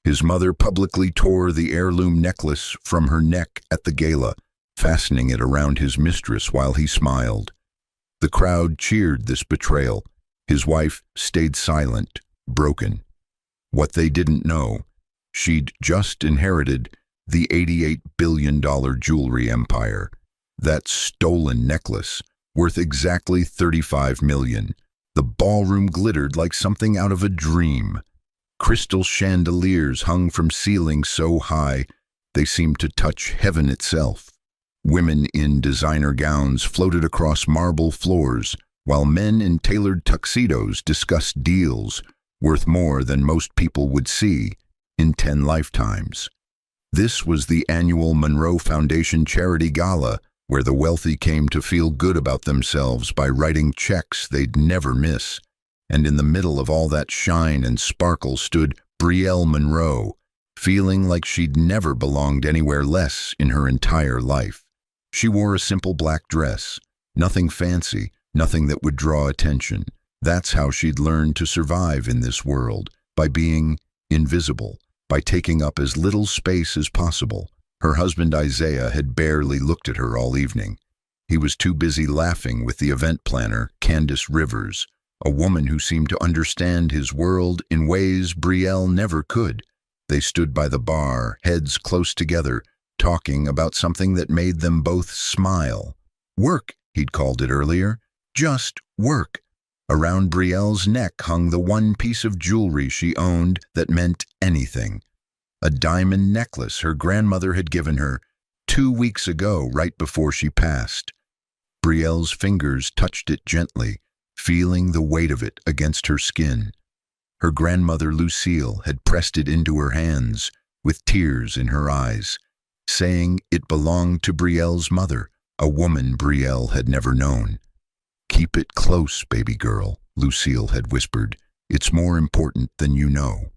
His mother publicly tore the heirloom necklace from her neck at the gala, fastening it around his mistress while he smiled. The crowd cheered this betrayal. His wife stayed silent, broken. What they didn't know, she'd just inherited the $88 billion jewelry empire. That stolen necklace, worth exactly $35 million. The ballroom glittered like something out of a dream. Crystal chandeliers hung from ceilings so high they seemed to touch heaven itself. Women in designer gowns floated across marble floors, while men in tailored tuxedos discussed deals worth more than most people would see in 10 lifetimes. This was the annual Monroe Foundation Charity Gala, where the wealthy came to feel good about themselves by writing checks they'd never miss. And in the middle of all that shine and sparkle stood Brielle Monroe, feeling like she'd never belonged anywhere less in her entire life. She wore a simple black dress, nothing fancy, nothing that would draw attention. That's how she'd learned to survive in this world, by being invisible, by taking up as little space as possible. Her husband Isaiah had barely looked at her all evening. He was too busy laughing with the event planner, Candace Rivers, a woman who seemed to understand his world in ways Brielle never could. They stood by the bar, heads close together, talking about something that made them both smile. Work, he'd called it earlier. Just work. Around Brielle's neck hung the one piece of jewelry she owned that meant anything. A diamond necklace her grandmother had given her 2 weeks ago, right before she passed. Brielle's fingers touched it gently, feeling the weight of it against her skin. Her grandmother Lucille had pressed it into her hands, with tears in her eyes, saying it belonged to Brielle's mother, a woman Brielle had never known. "Keep it close, baby girl," Lucille had whispered. "It's more important than you know."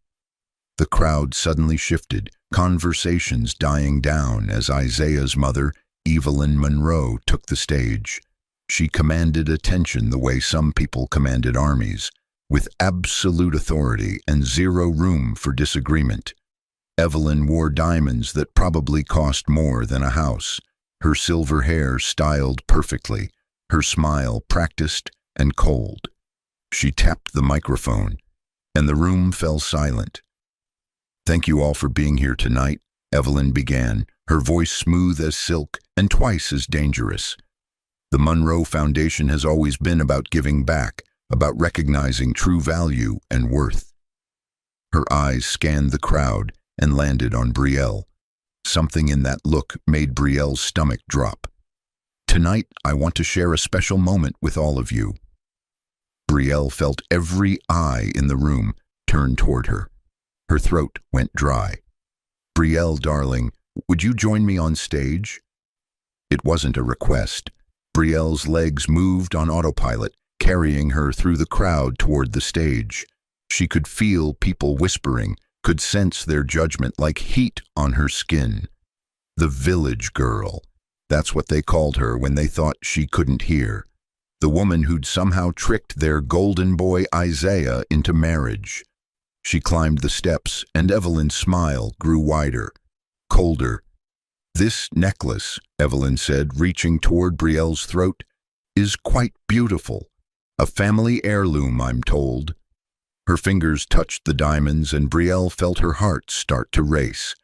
The crowd suddenly shifted, conversations dying down as Isaiah's mother, Evelyn Monroe, took the stage. She commanded attention the way some people commanded armies, with absolute authority and zero room for disagreement. Evelyn wore diamonds that probably cost more than a house, her silver hair styled perfectly, her smile practiced and cold. She tapped the microphone, and the room fell silent. "Thank you all for being here tonight," Evelyn began, her voice smooth as silk and twice as dangerous. "The Monroe Foundation has always been about giving back, about recognizing true value and worth." Her eyes scanned the crowd and landed on Brielle. Something in that look made Brielle's stomach drop. "Tonight, I want to share a special moment with all of you." Brielle felt every eye in the room turn toward her. Her throat went dry. "Brielle, darling, would you join me on stage?" It wasn't a request. Brielle's legs moved on autopilot, carrying her through the crowd toward the stage. She could feel people whispering, could sense their judgment like heat on her skin. The village girl. That's what they called her when they thought she couldn't hear. The woman who'd somehow tricked their golden boy Isaiah into marriage. She climbed the steps, and Evelyn's smile grew wider, colder. "This necklace," Evelyn said, reaching toward Brielle's throat, "is quite beautiful. A family heirloom, I'm told." Her fingers touched the diamonds, and Brielle felt her heart start to race.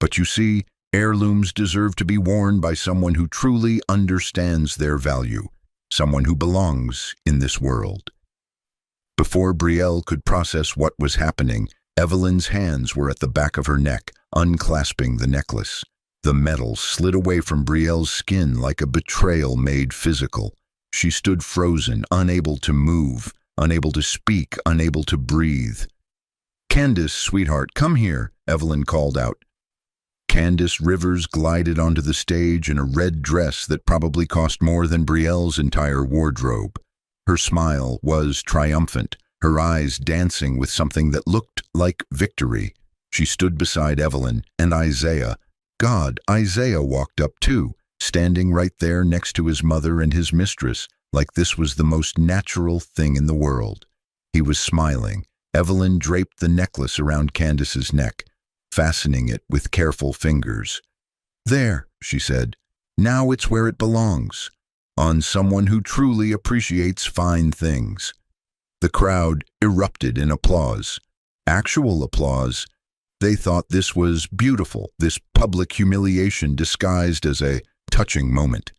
But you see, heirlooms deserve to be worn by someone who truly understands their value, someone who belongs in this world. Before Brielle could process what was happening, Evelyn's hands were at the back of her neck, unclasping the necklace. The metal slid away from Brielle's skin like a betrayal made physical. She stood frozen, unable to move, unable to speak, unable to breathe. "Candace, sweetheart, come here," Evelyn called out. Candace Rivers glided onto the stage in a red dress that probably cost more than Brielle's entire wardrobe. Her smile was triumphant, her eyes dancing with something that looked like victory. She stood beside Evelyn and Isaiah. God, Isaiah walked up too, standing right there next to his mother and his mistress, like this was the most natural thing in the world. He was smiling. Evelyn draped the necklace around Candace's neck. fastening it with careful fingers. "There," she said. "Now it's where it belongs, on someone who truly appreciates fine things." The crowd erupted in applause. Actual applause. They thought this was beautiful, this public humiliation disguised as a touching moment.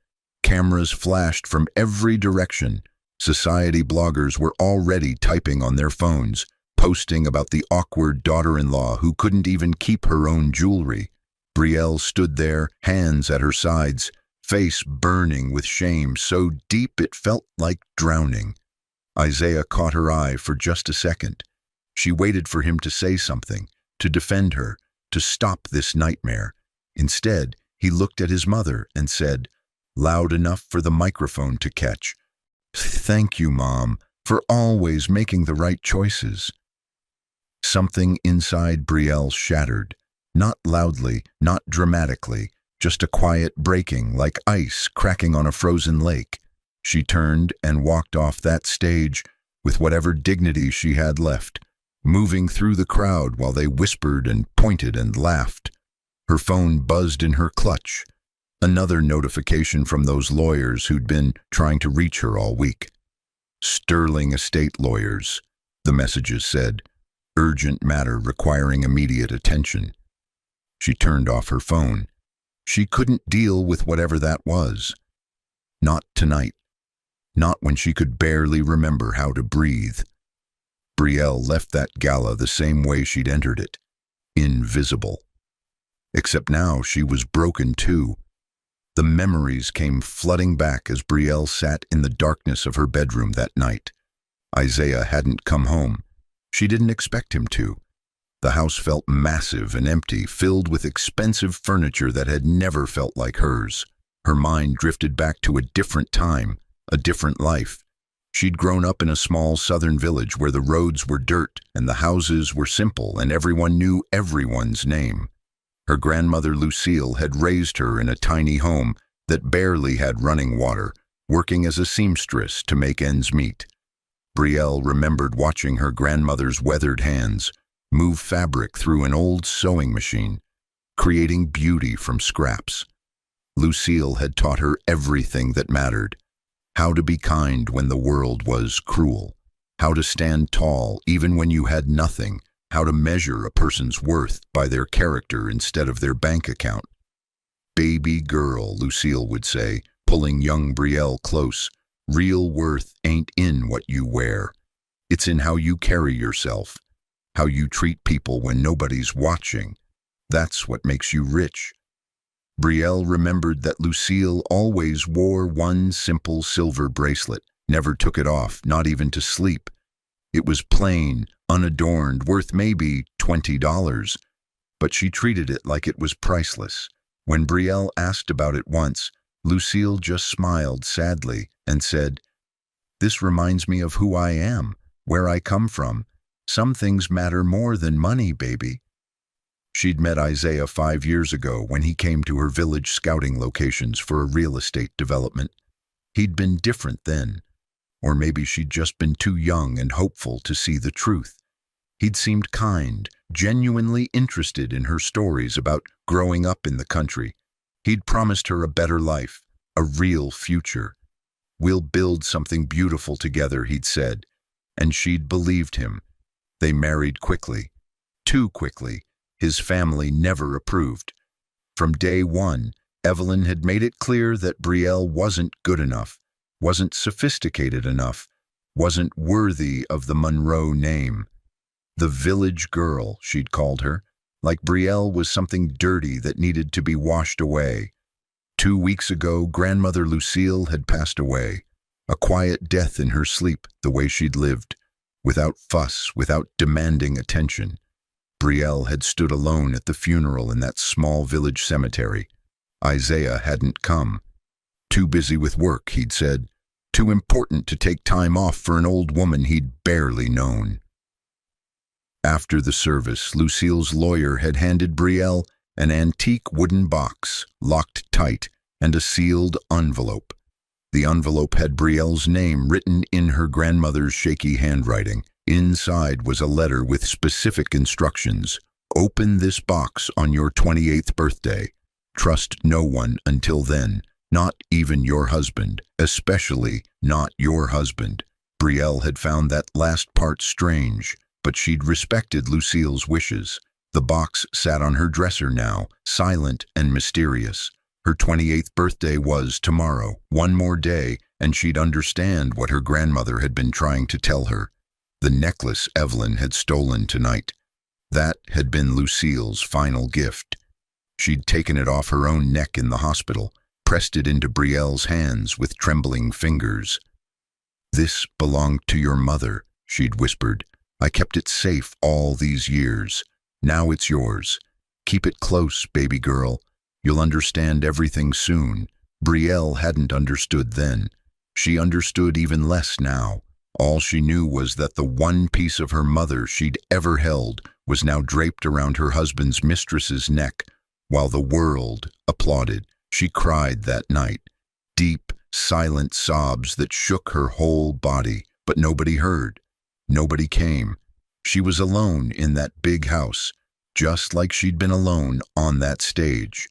Cameras flashed from every direction. Society bloggers were already typing on their phones, posting about the awkward daughter-in-law who couldn't even keep her own jewelry. Brielle stood there, hands at her sides, face burning with shame so deep it felt like drowning. Isaiah caught her eye for just a second. She waited for him to say something, to defend her, to stop this nightmare. Instead, he looked at his mother and said, loud enough for the microphone to catch, "Thank you, Mom, for always making the right choices." Something inside Brielle shattered, not loudly, not dramatically, just a quiet breaking like ice cracking on a frozen lake. She turned and walked off that stage with whatever dignity she had left, moving through the crowd while they whispered and pointed and laughed. Her phone buzzed in her clutch. Another notification from those lawyers who'd been trying to reach her all week. "Sterling estate lawyers," the messages said. "Urgent matter requiring immediate attention." She turned off her phone. She couldn't deal with whatever that was. Not tonight. Not when she could barely remember how to breathe. Brielle left that gala the same way she'd entered it. Invisible. Except now she was broken too. The memories came flooding back as Brielle sat in the darkness of her bedroom that night. Isaiah hadn't come home. She didn't expect him to. The house felt massive and empty, filled with expensive furniture that had never felt like hers. Her mind drifted back to a different time, a different life. She'd grown up in a small southern village where the roads were dirt and the houses were simple and everyone knew everyone's name. Her grandmother Lucille had raised her in a tiny home that barely had running water, working as a seamstress to make ends meet. Brielle remembered watching her grandmother's weathered hands move fabric through an old sewing machine, creating beauty from scraps. Lucille had taught her everything that mattered: how to be kind when the world was cruel, how to stand tall even when you had nothing, how to measure a person's worth by their character instead of their bank account. "Baby girl," Lucille would say, pulling young Brielle close, "real worth ain't in what you wear. It's in how you carry yourself, how you treat people when nobody's watching. That's what makes you rich." Brielle remembered that Lucille always wore one simple silver bracelet, never took it off, not even to sleep. It was plain, unadorned, worth maybe $20, but she treated it like it was priceless. When Brielle asked about it once, Lucille just smiled sadly and said, "This reminds me of who I am, where I come from. Some things matter more than money, baby." She'd met Isaiah 5 years ago when he came to her village scouting locations for a real estate development. He'd been different then. Or maybe she'd just been too young and hopeful to see the truth. He'd seemed kind, genuinely interested in her stories about growing up in the country. He'd promised her a better life, a real future. "We'll build something beautiful together," he'd said, and she'd believed him. They married quickly. Too quickly. His family never approved. From day one, Evelyn had made it clear that Brielle wasn't good enough, wasn't sophisticated enough, wasn't worthy of the Monroe name. The village girl, she'd called her, like Brielle was something dirty that needed to be washed away. 2 weeks ago, grandmother Lucille had passed away, a quiet death in her sleep, the way she'd lived, without fuss, without demanding attention. Brielle had stood alone at the funeral in that small village cemetery. Isaiah hadn't come. Too busy with work, he'd said. Too important to take time off for an old woman he'd barely known. After the service, Lucille's lawyer had handed Brielle an antique wooden box, locked tight, and a sealed envelope. The envelope had Brielle's name written in her grandmother's shaky handwriting. Inside was a letter with specific instructions. Open this box on your 28th birthday. Trust no one until then, not even your husband, especially not your husband. Brielle had found that last part strange, but she'd respected Lucille's wishes. The box sat on her dresser now, silent and mysterious. Her 28th birthday was tomorrow, one more day, and she'd understand what her grandmother had been trying to tell her. The necklace Evelyn had stolen tonight. That had been Lucille's final gift. She'd taken it off her own neck in the hospital, pressed it into Brielle's hands with trembling fingers. "This belonged to your mother," she'd whispered. "I kept it safe all these years. Now it's yours. Keep it close, baby girl. You'll understand everything soon." Brielle hadn't understood then. She understood even less now. All she knew was that the one piece of her mother she'd ever held was now draped around her husband's mistress's neck, while the world applauded. She cried that night, deep, silent sobs that shook her whole body, but nobody heard. Nobody came. She was alone in that big house, just like she'd been alone on that stage.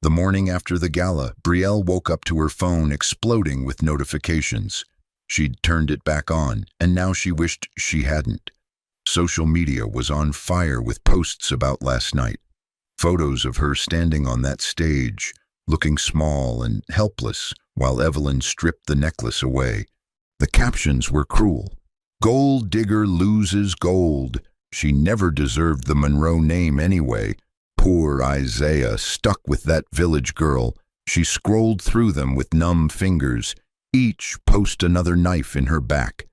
The morning after the gala, Brielle woke up to her phone exploding with notifications. She'd turned it back on, and now she wished she hadn't. Social media was on fire with posts about last night. Photos of her standing on that stage, looking small and helpless, while Evelyn stripped the necklace away. The captions were cruel. "Gold digger loses gold. She never deserved the Monroe name anyway. Poor Isaiah, stuck with that village girl." She scrolled through them with numb fingers, each post another knife in her back.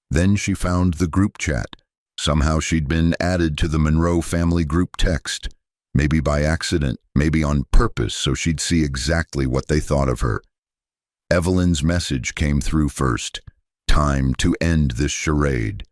Then she found the group chat. Somehow she'd been added to the Monroe family group text. Maybe by accident, maybe on purpose, so she'd see exactly what they thought of her. Evelyn's message came through first. "Time to end this charade.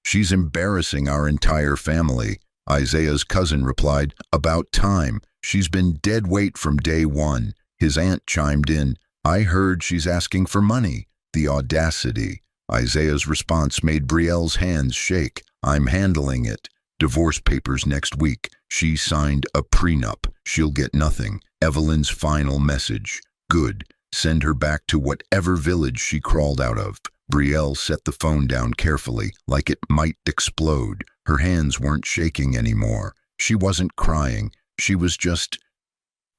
She's embarrassing our entire family." Isaiah's cousin replied, "About time. She's been dead weight from day one." His aunt chimed in, "I heard she's asking for money." The audacity. Isaiah's response made Brielle's hands shake. "I'm handling it. Divorce papers next week. She signed a prenup. She'll get nothing." Evelyn's final message. "Good. Send her back to whatever village she crawled out of." Brielle set the phone down carefully, like it might explode. Her hands weren't shaking anymore. She wasn't crying. She was just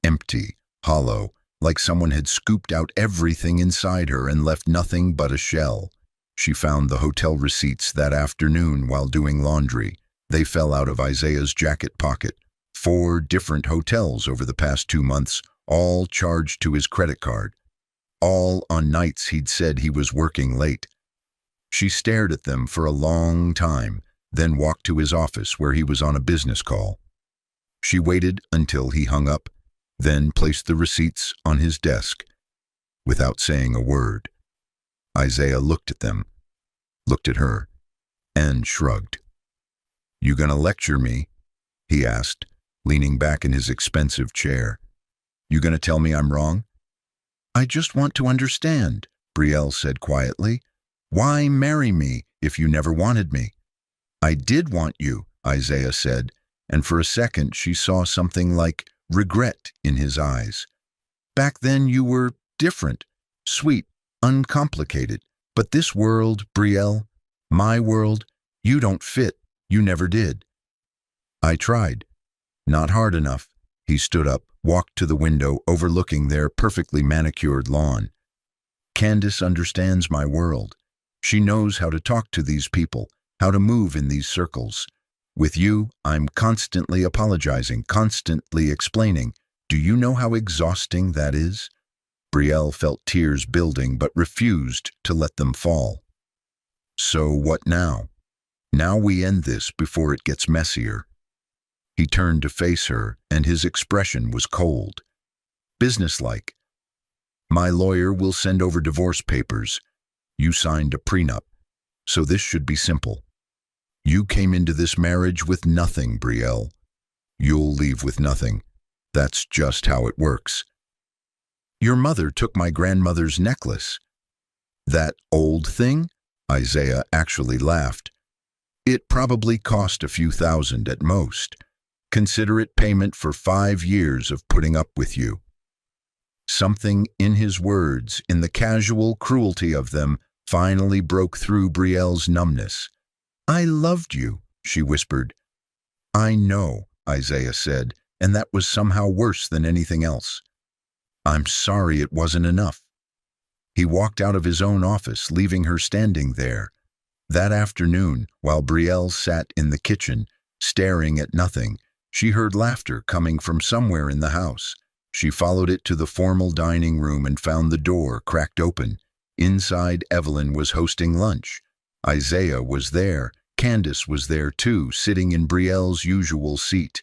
empty, hollow, like someone had scooped out everything inside her and left nothing but a shell. She found the hotel receipts that afternoon while doing laundry. They fell out of Isaiah's jacket pocket. 4 different hotels over the past 2 months, all charged to his credit card. All on nights he'd said he was working late. She stared at them for a long time, then walked to his office where he was on a business call. She waited until he hung up, then placed the receipts on his desk. Without saying a word, Isaiah looked at them, looked at her, and shrugged. "You gonna lecture me?" he asked, leaning back in his expensive chair. "You gonna tell me I'm wrong?" "I just want to understand," Brielle said quietly. "Why marry me if you never wanted me?" "I did want you," Isaiah said, and for a second she saw something like regret in his eyes. "Back then you were different, sweet, uncomplicated. But this world, Brielle, my world, you don't fit. You never did." "I tried. Not hard enough." He stood up, walked to the window overlooking their perfectly manicured lawn. "Candace understands my world. She knows how to talk to these people, how to move in these circles. With you, I'm constantly apologizing, constantly explaining. Do you know how exhausting that is?" Brielle felt tears building but refused to let them fall. "So what now? Now we end this before it gets messier." He turned to face her, and his expression was cold, businesslike. "My lawyer will send over divorce papers. You signed a prenup, so this should be simple. You came into this marriage with nothing, Brielle. You'll leave with nothing. That's just how it works. Your mother took my grandmother's necklace." "That old thing?" Isaiah actually laughed. "It probably cost a few thousand at most. Consider it payment for 5 years of putting up with you." Something in his words, in the casual cruelty of them, finally broke through Brielle's numbness. "I loved you," she whispered. "I know," Isaiah said, and that was somehow worse than anything else. "I'm sorry it wasn't enough." He walked out of his own office, leaving her standing there. That afternoon, while Brielle sat in the kitchen, staring at nothing, she heard laughter coming from somewhere in the house. She followed it to the formal dining room and found the door cracked open. Inside, Evelyn was hosting lunch. Isaiah was there. Candace was there too, sitting in Brielle's usual seat,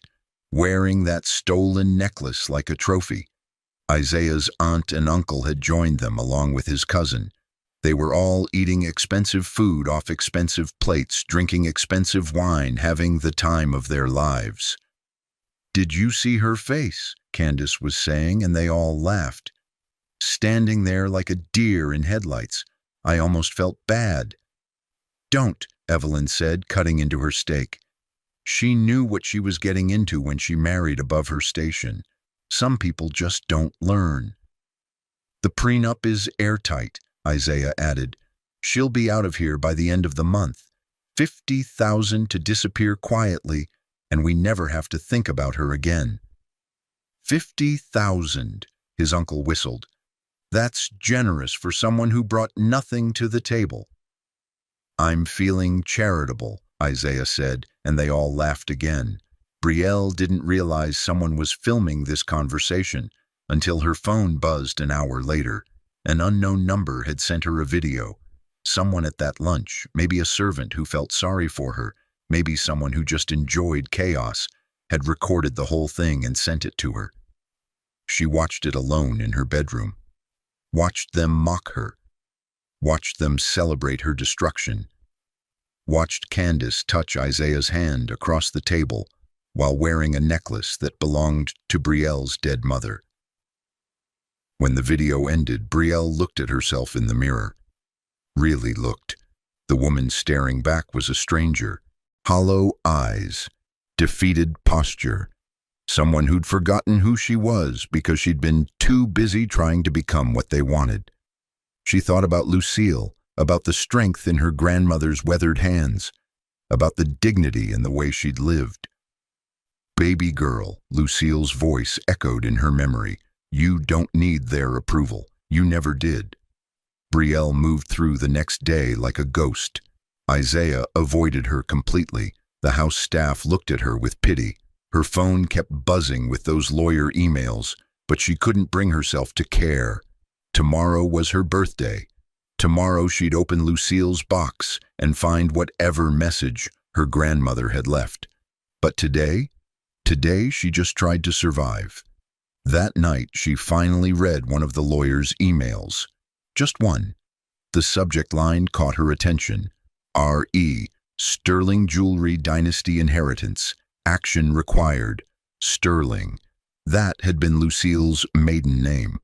wearing that stolen necklace like a trophy. Isaiah's aunt and uncle had joined them along with his cousin. They were all eating expensive food off expensive plates, drinking expensive wine, having the time of their lives. "Did you see her face?" Candace was saying, and they all laughed. "Standing there like a deer in headlights. I almost felt bad." "Don't," Evelyn said, cutting into her steak. She knew what she was getting into when she married above her station. Some people just don't learn. "The prenup is airtight," Isaiah added. "She'll be out of here by the end of the month. 50,000 to disappear quietly, and we never have to think about her again." 50,000, his uncle whistled. "That's generous for someone who brought nothing to the table." "I'm feeling charitable," Isaiah said, and they all laughed again. Brielle didn't realize someone was filming this conversation until her phone buzzed an hour later. An unknown number had sent her a video. Someone at that lunch, maybe a servant who felt sorry for her, maybe someone who just enjoyed chaos, had recorded the whole thing and sent it to her. She watched it alone in her bedroom. Watched them mock her. Watched them celebrate her destruction. Watched Candace touch Isaiah's hand across the table while wearing a necklace that belonged to Brielle's dead mother. When the video ended, Brielle looked at herself in the mirror. Really looked. The woman staring back was a stranger. Hollow eyes. Defeated posture. Someone who'd forgotten who she was because she'd been too busy trying to become what they wanted. She thought about Lucille, about the strength in her grandmother's weathered hands, about the dignity in the way she'd lived. "Baby girl," Lucille's voice echoed in her memory. "You don't need their approval. You never did." Brielle moved through the next day like a ghost. Isaiah avoided her completely. The house staff looked at her with pity. Her phone kept buzzing with those lawyer emails, but she couldn't bring herself to care. Tomorrow was her birthday. Tomorrow she'd open Lucille's box and find whatever message her grandmother had left. But today she just tried to survive. That night she finally read one of the lawyer's emails. Just one. The subject line caught her attention. R.E. Sterling Jewelry Dynasty Inheritance. Action required. Sterling. That had been Lucille's maiden name.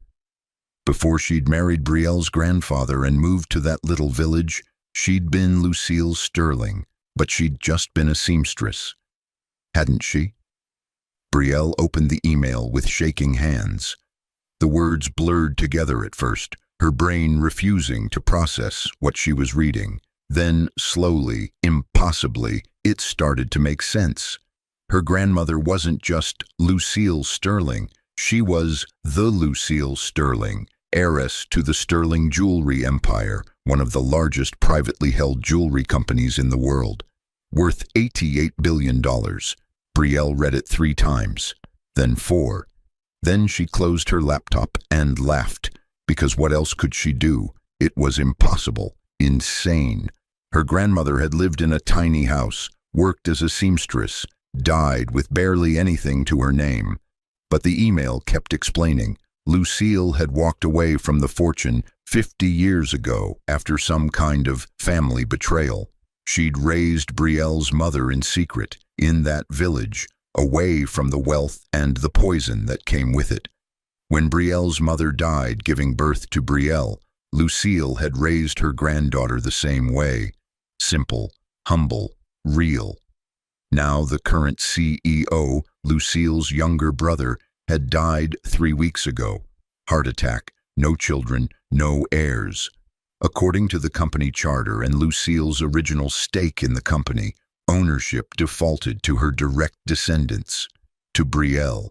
Before she'd married Brielle's grandfather and moved to that little village, she'd been Lucille Sterling, but she'd just been a seamstress. Hadn't she? Brielle opened the email with shaking hands. The words blurred together at first, her brain refusing to process what she was reading. Then, slowly, impossibly, it started to make sense. Her grandmother wasn't just Lucille Sterling. She was the Lucille Sterling, heiress to the Sterling Jewelry Empire, one of the largest privately held jewelry companies in the world. Worth $88 billion. Brielle read it 3 times, then 4. Then she closed her laptop and laughed, because what else could she do? It was impossible, insane. Her grandmother had lived in a tiny house, worked as a seamstress, died with barely anything to her name. But the email kept explaining. Lucille had walked away from the fortune 50 years ago after some kind of family betrayal. She'd raised Brielle's mother in secret, in that village, away from the wealth and the poison that came with it. When Brielle's mother died giving birth to Brielle, Lucille had raised her granddaughter the same way. Simple, humble, real. Now the current CEO, Lucille's younger brother, had died 3 weeks ago. Heart attack, no children, no heirs. According to the company charter and Lucille's original stake in the company, ownership defaulted to her direct descendants, to Brielle.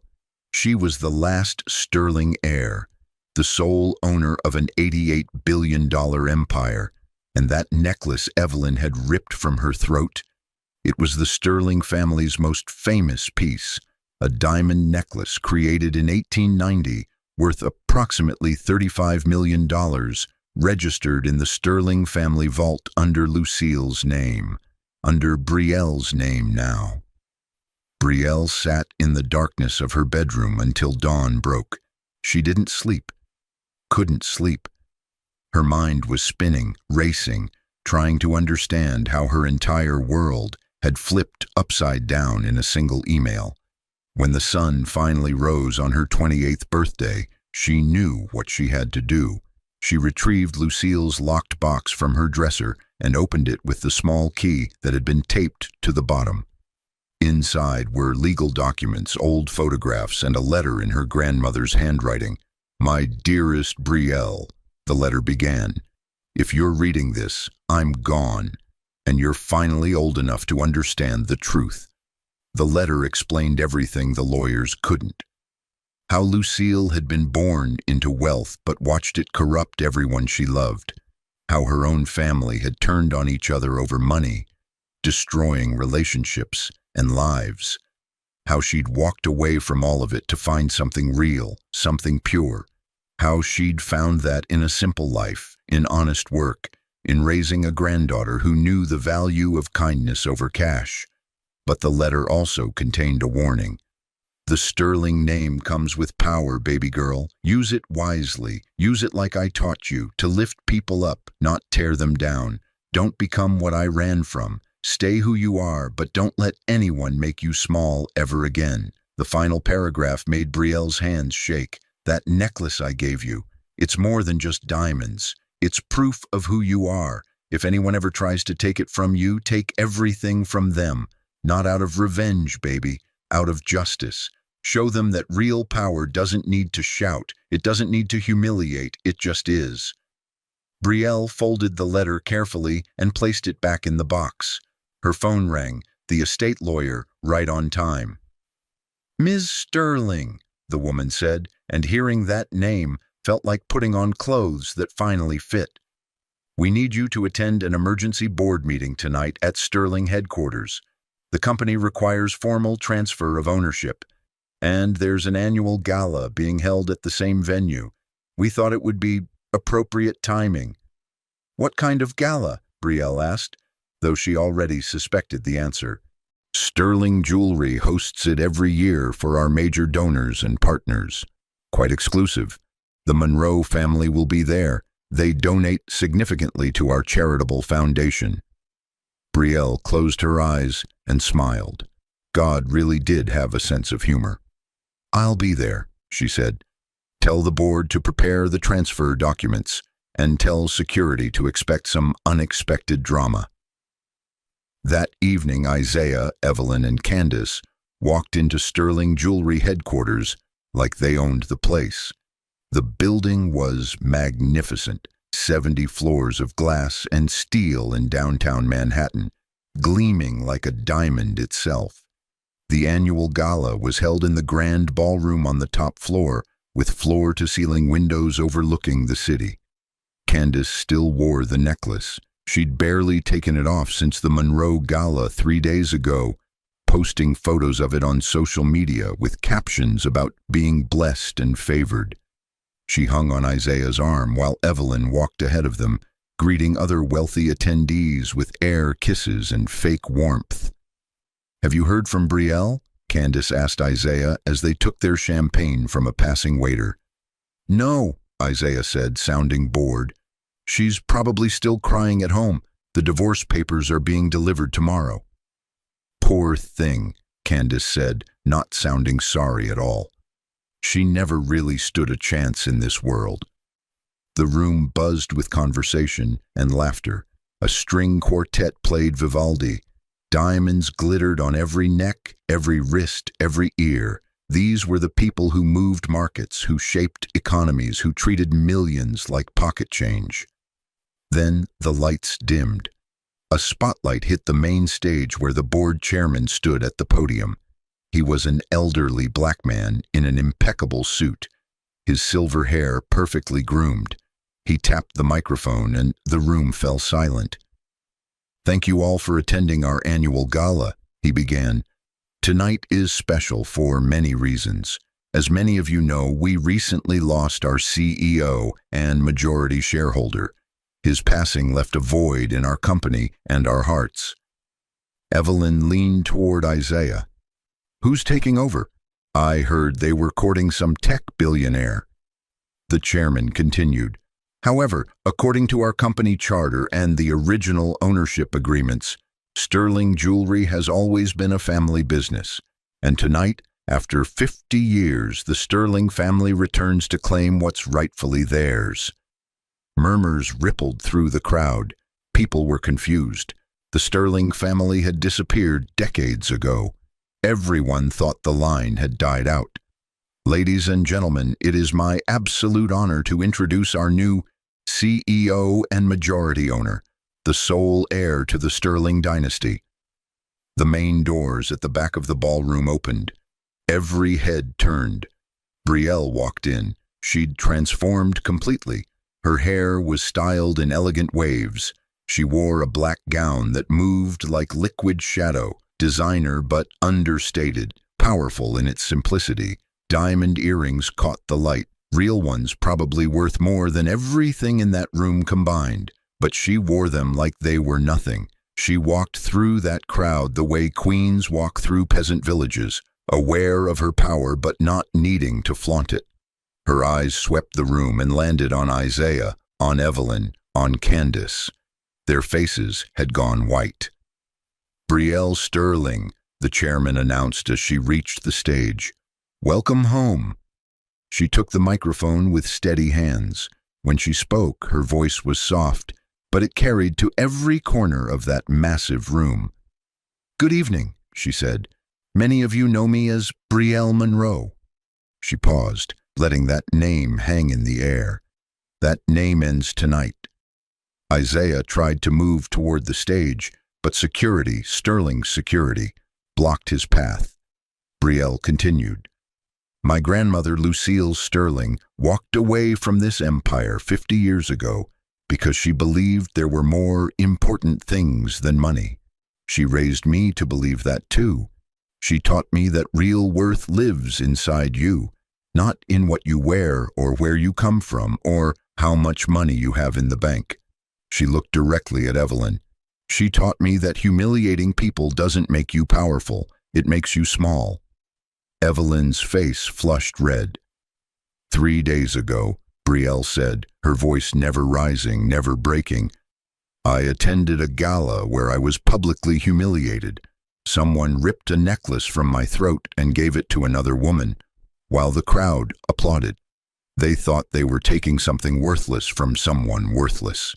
She was the last sterling heir, the sole owner of an $88 billion empire, and that necklace Evelyn had ripped from her throat. It was the Sterling family's most famous piece, a diamond necklace created in 1890, worth approximately $35 million, registered in the Sterling family vault under Lucille's name, under Brielle's name now. Brielle sat in the darkness of her bedroom until dawn broke. She didn't sleep, couldn't sleep. Her mind was spinning, racing, trying to understand how her entire world had flipped upside down in a single email. When the sun finally rose on her 28th birthday, she knew what she had to do. She retrieved Lucille's locked box from her dresser and opened it with the small key that had been taped to the bottom. Inside were legal documents, old photographs, and a letter in her grandmother's handwriting. "My dearest Brielle," the letter began. "If you're reading this, I'm gone, and you're finally old enough to understand the truth." The letter explained everything the lawyers couldn't. How Lucille had been born into wealth but watched it corrupt everyone she loved. How her own family had turned on each other over money, destroying relationships and lives. How she'd walked away from all of it to find something real, something pure. How she'd found that in a simple life, in honest work, in raising a granddaughter who knew the value of kindness over cash. But the letter also contained a warning. "The Sterling name comes with power, baby girl. Use it wisely. Use it like I taught you, to lift people up, not tear them down. Don't become what I ran from. Stay who you are, but don't let anyone make you small ever again." The final paragraph made Brielle's hands shake. "That necklace I gave you, it's more than just diamonds. It's proof of who you are. If anyone ever tries to take it from you, take everything from them. Not out of revenge, baby, out of justice. Show them that real power doesn't need to shout. It doesn't need to humiliate. It just is." Brielle folded the letter carefully and placed it back in the box. Her phone rang, the estate lawyer, right on time. "Ms. Sterling," the woman said, and hearing that name felt like putting on clothes that finally fit. "We need you to attend an emergency board meeting tonight at Sterling headquarters. The company requires formal transfer of ownership, and there's an annual gala being held at the same venue. We thought it would be appropriate timing." "What kind of gala?" Brielle asked, though she already suspected the answer. "Sterling Jewelry hosts it every year for our major donors and partners. Quite exclusive. The Monroe family will be there. They donate significantly to our charitable foundation." Brielle closed her eyes and smiled. God really did have a sense of humor. "I'll be there," she said. "Tell the board to prepare the transfer documents, and tell security to expect some unexpected drama." That evening, Isaiah, Evelyn, and Candace walked into Sterling Jewelry headquarters like they owned the place. The building was magnificent, 70 floors of glass and steel in downtown Manhattan, gleaming like a diamond itself. The annual gala was held in the grand ballroom on the top floor, with floor-to-ceiling windows overlooking the city. Candace still wore the necklace. She'd barely taken it off since the Monroe Gala 3 days ago, posting photos of it on social media with captions about being blessed and favored. She hung on Isaiah's arm while Evelyn walked ahead of them, greeting other wealthy attendees with air kisses and fake warmth. "Have you heard from Brielle?" Candace asked Isaiah as they took their champagne from a passing waiter. "No," Isaiah said, sounding bored. "She's probably still crying at home. The divorce papers are being delivered tomorrow." "Poor thing," Candace said, not sounding sorry at all. She never really stood a chance in this world. The room buzzed with conversation and laughter. A string quartet played Vivaldi. Diamonds glittered on every neck, every wrist, every ear. These were the people who moved markets, who shaped economies, who treated millions like pocket change. Then the lights dimmed. A spotlight hit the main stage where the board chairman stood at the podium. He was an elderly black man in an impeccable suit, his silver hair perfectly groomed. He tapped the microphone and the room fell silent. "Thank you all for attending our annual gala," he began. "Tonight is special for many reasons. As many of you know, we recently lost our CEO and majority shareholder. His passing left a void in our company and our hearts." Evelyn leaned toward Isaiah. "Who's taking over? I heard they were courting some tech billionaire." The chairman continued. "However, according to our company charter and the original ownership agreements, Sterling Jewelry has always been a family business. And tonight, after 50 years, the Sterling family returns to claim what's rightfully theirs." Murmurs rippled through the crowd. People were confused. The Sterling family had disappeared decades ago. Everyone thought the line had died out. "Ladies and gentlemen, it is my absolute honor to introduce our new CEO and majority owner, the sole heir to the Sterling Dynasty." The main doors at the back of the ballroom opened. Every head turned. Brielle walked in. She'd transformed completely. Her hair was styled in elegant waves. She wore a black gown that moved like liquid shadow, designer but understated, powerful in its simplicity. Diamond earrings caught the light, real ones probably worth more than everything in that room combined, but she wore them like they were nothing. She walked through that crowd the way queens walk through peasant villages, aware of her power but not needing to flaunt it. Her eyes swept the room and landed on Isaiah, on Evelyn, on Candace. Their faces had gone white. "Brielle Sterling," the chairman announced as she reached the stage. "Welcome home." She took the microphone with steady hands. When she spoke, her voice was soft, but it carried to every corner of that massive room. "Good evening," she said. "Many of you know me as Brielle Monroe." She paused, letting that name hang in the air. "That name ends tonight." Isaiah tried to move toward the stage, but security, Sterling's security, blocked his path. Brielle continued. "My grandmother, Lucille Sterling, walked away from this empire 50 years ago because she believed there were more important things than money. She raised me to believe that too. She taught me that real worth lives inside you, not in what you wear or where you come from or how much money you have in the bank." She looked directly at Evelyn. "She taught me that humiliating people doesn't make you powerful, it makes you small." Evelyn's face flushed red. 3 days ago, Brielle said, her voice never rising, never breaking, "I attended a gala where I was publicly humiliated. Someone ripped a necklace from my throat and gave it to another woman, while the crowd applauded. They thought they were taking something worthless from someone worthless."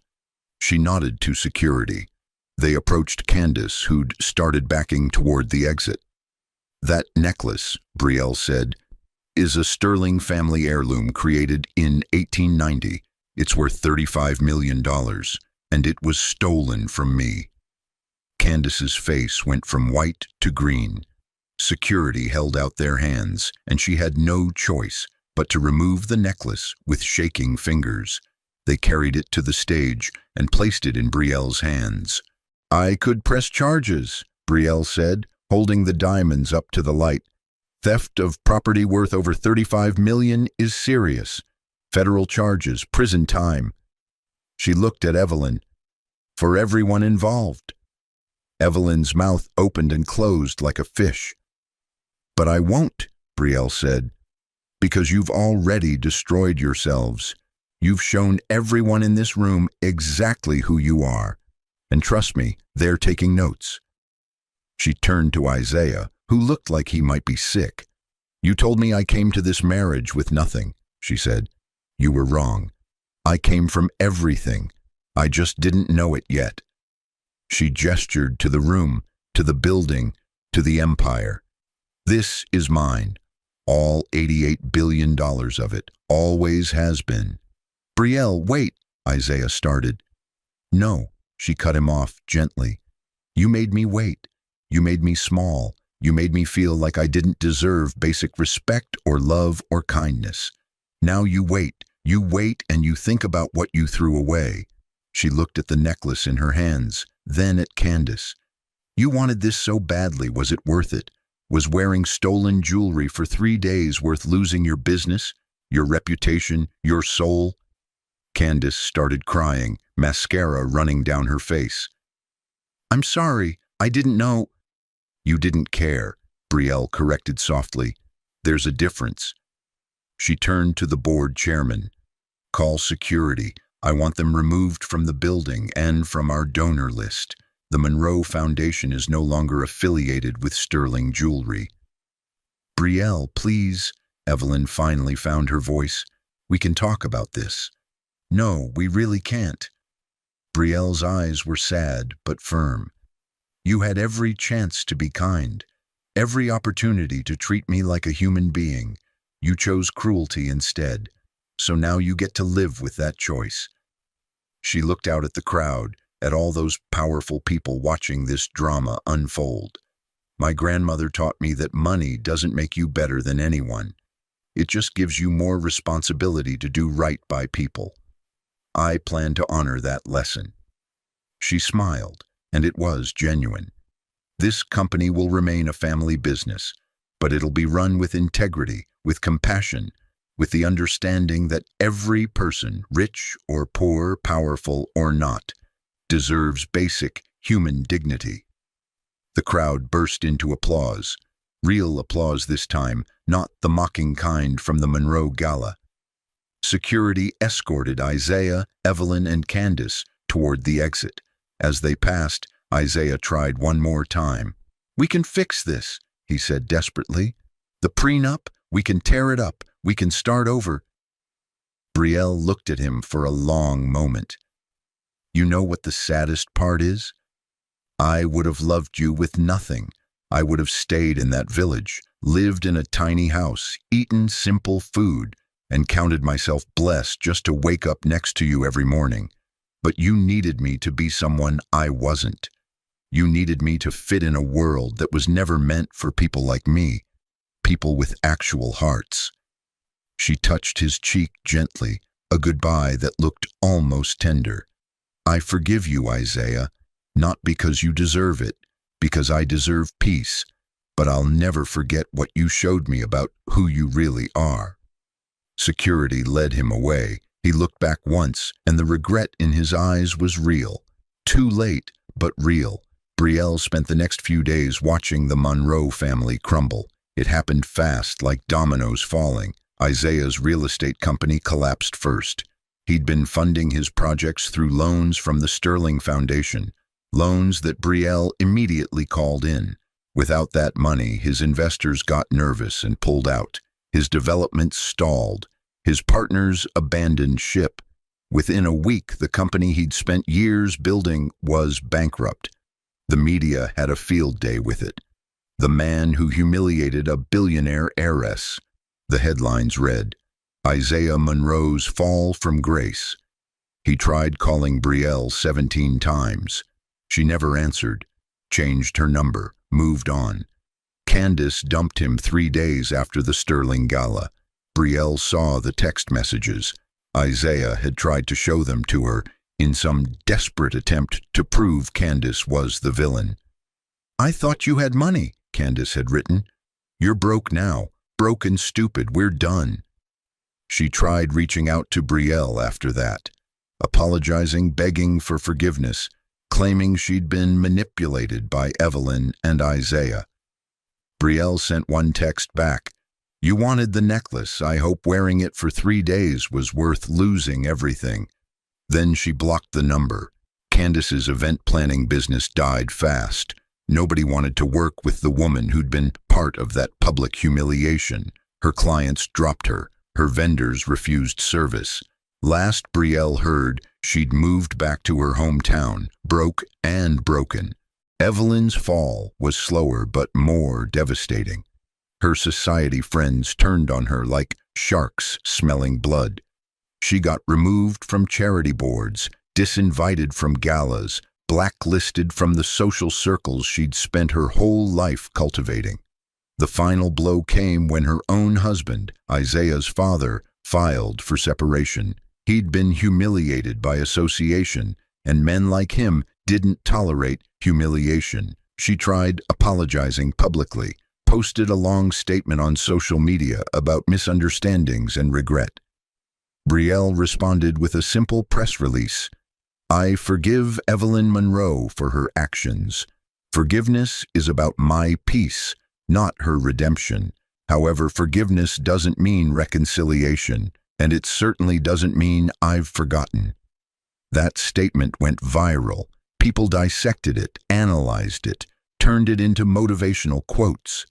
She nodded to security. They approached Candace, who'd started backing toward the exit. "That necklace," Brielle said, "is a Sterling family heirloom created in 1890. It's worth $35 million, and it was stolen from me." Candace's face went from white to green. Security held out their hands, and she had no choice but to remove the necklace with shaking fingers. They carried it to the stage and placed it in Brielle's hands. "I could press charges," Brielle said, holding the diamonds up to the light. "Theft of property worth over $35 million is serious. Federal charges, prison time." She looked at Evelyn. "For everyone involved." Evelyn's mouth opened and closed like a fish. "But I won't," Brielle said, "because you've already destroyed yourselves. You've shown everyone in this room exactly who you are. And trust me, they're taking notes." She turned to Isaiah, who looked like he might be sick. "You told me I came to this marriage with nothing," she said. "You were wrong. I came from everything. I just didn't know it yet." She gestured to the room, to the building, to the empire. This is mine. All $88 billion of it. Always has been. Brielle, wait, Isaiah started. No, she cut him off gently. You made me wait. You made me small. You made me feel like I didn't deserve basic respect or love or kindness. Now you wait and you think about what you threw away. She looked at the necklace in her hands, then at Candace. You wanted this so badly, was it worth it? Was wearing stolen jewelry for 3 days worth losing your business, your reputation, your soul? Candace started crying, mascara running down her face. I'm sorry, I didn't know. You didn't care, Brielle corrected softly. There's a difference. She turned to the board chairman. Call security. I want them removed from the building and from our donor list. The Monroe Foundation is no longer affiliated with Sterling Jewelry. Brielle, please, Evelyn finally found her voice. We can talk about this. No, we really can't. Brielle's eyes were sad but firm. You had every chance to be kind, every opportunity to treat me like a human being. You chose cruelty instead, so now you get to live with that choice. She looked out at the crowd, at all those powerful people watching this drama unfold. My grandmother taught me that money doesn't make you better than anyone. It just gives you more responsibility to do right by people. I plan to honor that lesson. She smiled, and it was genuine. This company will remain a family business, but it'll be run with integrity, with compassion, with the understanding that every person, rich or poor, powerful or not, deserves basic human dignity. The crowd burst into applause, real applause this time, not the mocking kind from the Monroe Gala. Security escorted Isaiah, Evelyn, and Candace toward the exit. As they passed, Isaiah tried one more time. We can fix this, he said desperately. The prenup, we can tear it up, we can start over. Brielle looked at him for a long moment. You know what the saddest part is? I would have loved you with nothing. I would have stayed in that village, lived in a tiny house, eaten simple food, and counted myself blessed just to wake up next to you every morning. But you needed me to be someone I wasn't. You needed me to fit in a world that was never meant for people like me, people with actual hearts. She touched his cheek gently, a goodbye that looked almost tender. I forgive you, Isaiah, not because you deserve it, because I deserve peace, but I'll never forget what you showed me about who you really are. Security led him away. He looked back once, and the regret in his eyes was real. Too late, but real. Brielle spent the next few days watching the Monroe family crumble. It happened fast, like dominoes falling. Isaiah's real estate company collapsed first. He'd been funding his projects through loans from the Sterling Foundation, loans that Brielle immediately called in. Without that money, his investors got nervous and pulled out. His development stalled. His partners abandoned ship. Within a week, the company he'd spent years building was bankrupt. The media had a field day with it. The man who humiliated a billionaire heiress. The headlines read, Isaiah Monroe's fall from grace. He tried calling Brielle 17 times. She never answered, changed her number, moved on. Candace dumped him 3 days after the Sterling Gala. Brielle saw the text messages. Isaiah had tried to show them to her in some desperate attempt to prove Candace was the villain. I thought you had money, Candace had written. You're broke now, broke and stupid, we're done. She tried reaching out to Brielle after that, apologizing, begging for forgiveness, claiming she'd been manipulated by Evelyn and Isaiah. Brielle sent one text back. You wanted the necklace. I hope wearing it for 3 days was worth losing everything. Then she blocked the number. Candace's event planning business died fast. Nobody wanted to work with the woman who'd been part of that public humiliation. Her clients dropped her. Her vendors refused service. Last Brielle heard, she'd moved back to her hometown, broke and broken. Evelyn's fall was slower but more devastating. Her society friends turned on her like sharks smelling blood. She got removed from charity boards, disinvited from galas, blacklisted from the social circles she'd spent her whole life cultivating. The final blow came when her own husband, Isaiah's father, filed for separation. He'd been humiliated by association, and men like him didn't tolerate humiliation. She tried apologizing publicly, posted a long statement on social media about misunderstandings and regret. Brielle responded with a simple press release. "I forgive Evelyn Monroe for her actions. Forgiveness is about my peace, not her redemption. However, forgiveness doesn't mean reconciliation, and it certainly doesn't mean I've forgotten." That statement went viral. People dissected it, analyzed it, turned it into motivational quotes.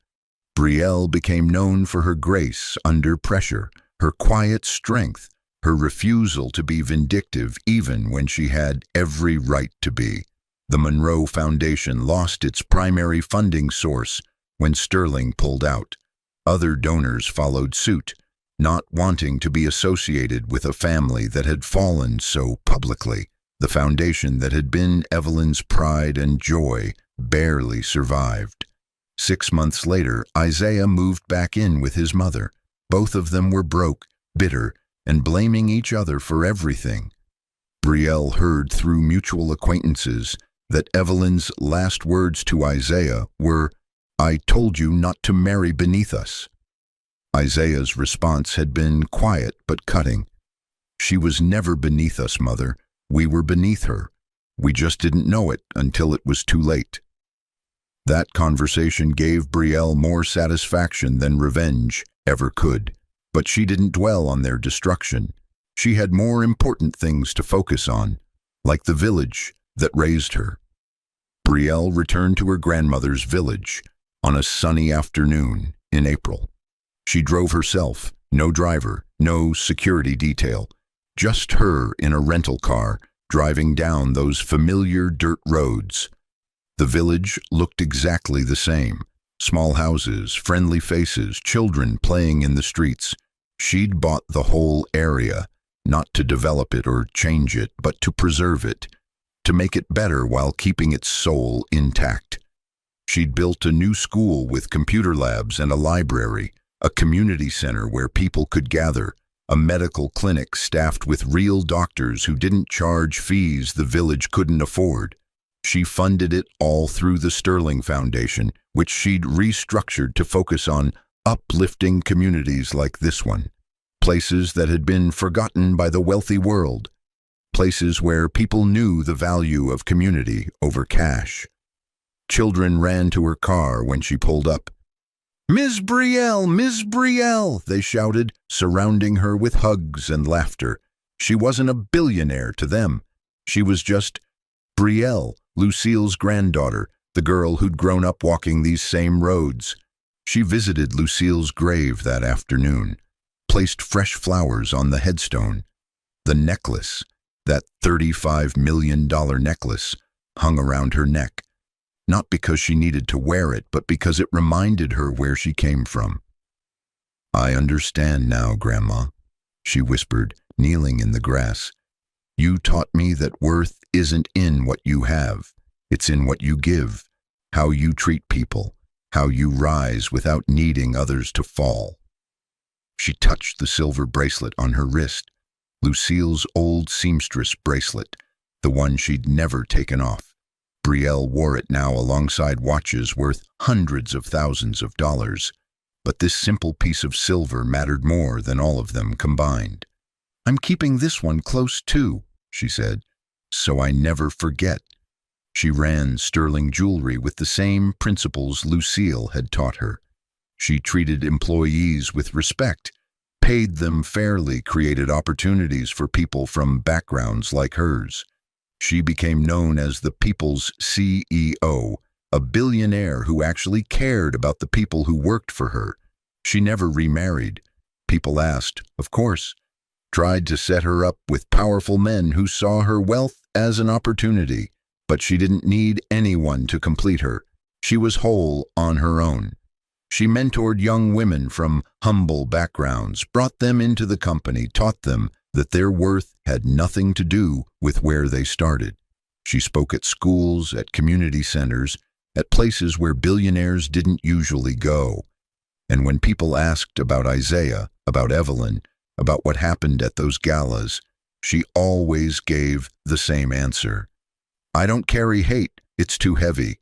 Brielle became known for her grace under pressure, her quiet strength, her refusal to be vindictive even when she had every right to be. The Monroe Foundation lost its primary funding source when Sterling pulled out. Other donors followed suit, not wanting to be associated with a family that had fallen so publicly. The foundation that had been Evelyn's pride and joy barely survived. 6 months later, Isaiah moved back in with his mother. Both of them were broke, bitter, and blaming each other for everything. Brielle heard through mutual acquaintances that Evelyn's last words to Isaiah were, "I told you not to marry beneath us." Isaiah's response had been quiet but cutting. "She was never beneath us, Mother. We were beneath her. We just didn't know it until it was too late." That conversation gave Brielle more satisfaction than revenge ever could. But she didn't dwell on their destruction. She had more important things to focus on, like the village that raised her. Brielle returned to her grandmother's village on a sunny afternoon in April. She drove herself, no driver, no security detail, just her in a rental car driving down those familiar dirt roads. The village looked exactly the same. Small houses, friendly faces, children playing in the streets. She'd bought the whole area, not to develop it or change it, but to preserve it, to make it better while keeping its soul intact. She'd built a new school with computer labs and a library, a community center where people could gather, a medical clinic staffed with real doctors who didn't charge fees the village couldn't afford. She funded it all through the Sterling Foundation, which she'd restructured to focus on uplifting communities like this one, places that had been forgotten by the wealthy world, places where people knew the value of community over cash. Children ran to her car when she pulled up. "Ms. Brielle, Ms. Brielle," they shouted, surrounding her with hugs and laughter. She wasn't a billionaire to them. She was just Brielle, Lucille's granddaughter, the girl who'd grown up walking these same roads. She visited Lucille's grave that afternoon, placed fresh flowers on the headstone. The necklace, that $35 million necklace, hung around her neck, not because she needed to wear it, but because it reminded her where she came from. "I understand now, Grandma," she whispered, kneeling in the grass. "You taught me that worth isn't in what you have. It's in what you give, how you treat people, how you rise without needing others to fall." She touched the silver bracelet on her wrist, Lucille's old seamstress bracelet, the one she'd never taken off. Brielle wore it now alongside watches worth hundreds of thousands of dollars, but this simple piece of silver mattered more than all of them combined. "I'm keeping this one close too," she said, "so I never forget." She ran Sterling jewelry with the same principles Lucille had taught her. She treated employees with respect, paid them fairly, created opportunities for people from backgrounds like hers. She became known as the people's CEO, a billionaire who actually cared about the people who worked for her. She never remarried. People asked, of course, tried to set her up with powerful men who saw her wealth as an opportunity, But she didn't need anyone to complete her. She was whole on her own. She mentored young women from humble backgrounds, brought them into the company, taught them that their worth had nothing to do with where they started. She spoke at schools, at community centers, at places where billionaires didn't usually go. And when people asked about Isaiah, about Evelyn, about what happened at those galas, she always gave the same answer. I don't carry hate, it's too heavy.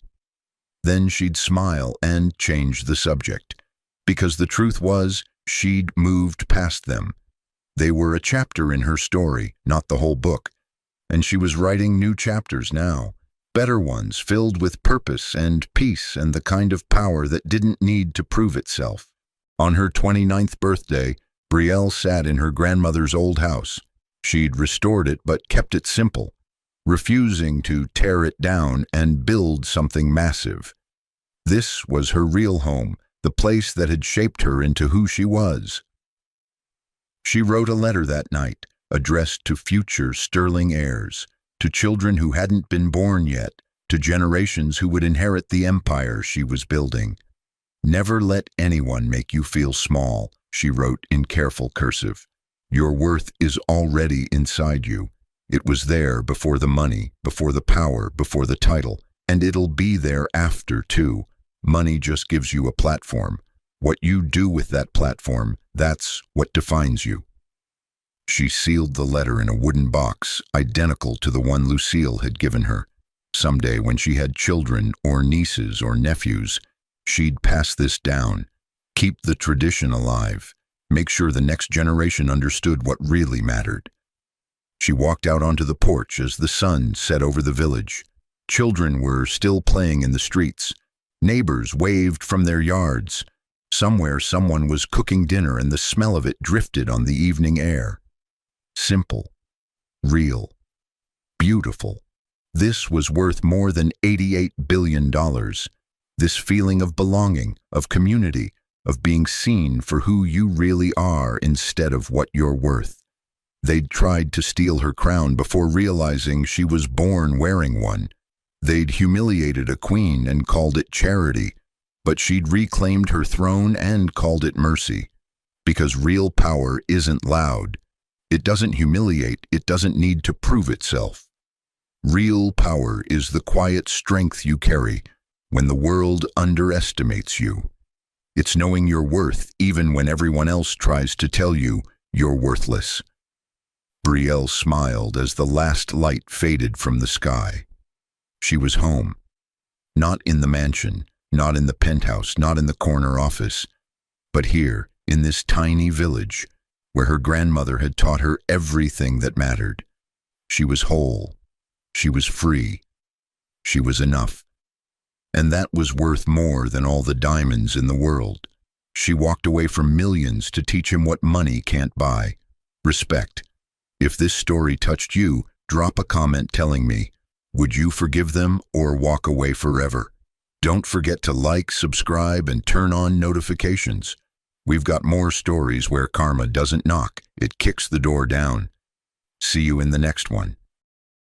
Then she'd smile and change the subject, because the truth was she'd moved past them. They were a chapter in her story, not the whole book, and she was writing new chapters now, better ones filled with purpose and peace and the kind of power that didn't need to prove itself. On her 29th birthday, Brielle sat in her grandmother's old house. She'd restored it but kept it simple, refusing to tear it down and build something massive. This was her real home, the place that had shaped her into who she was. She wrote a letter that night, addressed to future sterling heirs, to children who hadn't been born yet, to generations who would inherit the empire she was building. Never let anyone make you feel small, she wrote in careful cursive. Your worth is already inside you. It was there before the money, before the power, before the title, and it'll be there after too. Money just gives you a platform. What you do with that platform, that's what defines you. She sealed the letter in a wooden box, identical to the one Lucille had given her. Someday, when she had children or nieces or nephews, she'd pass this down, keep the tradition alive, make sure the next generation understood what really mattered. She walked out onto the porch as the sun set over the village. Children were still playing in the streets. Neighbors waved from their yards. Somewhere someone was cooking dinner and the smell of it drifted on the evening air. Simple, real, beautiful. This was worth more than $88 billion. This feeling of belonging, of community, of being seen for who you really are instead of what you're worth. They'd tried to steal her crown before realizing she was born wearing one. They'd humiliated a queen and called it charity, but she'd reclaimed her throne and called it mercy. Because real power isn't loud. It doesn't humiliate, it doesn't need to prove itself. Real power is the quiet strength you carry when the world underestimates you. It's knowing your worth even when everyone else tries to tell you you're worthless. Brielle smiled as the last light faded from the sky. She was home. Not in the mansion, not in the penthouse, not in the corner office, but here, in this tiny village, where her grandmother had taught her everything that mattered. She was whole. She was free. She was enough. And that was worth more than all the diamonds in the world. She walked away from millions to teach him what money can't buy. Respect. If this story touched you, drop a comment telling me, would you forgive them or walk away forever? Don't forget to like, subscribe, and turn on notifications. We've got more stories where karma doesn't knock, it kicks the door down. See you in the next one.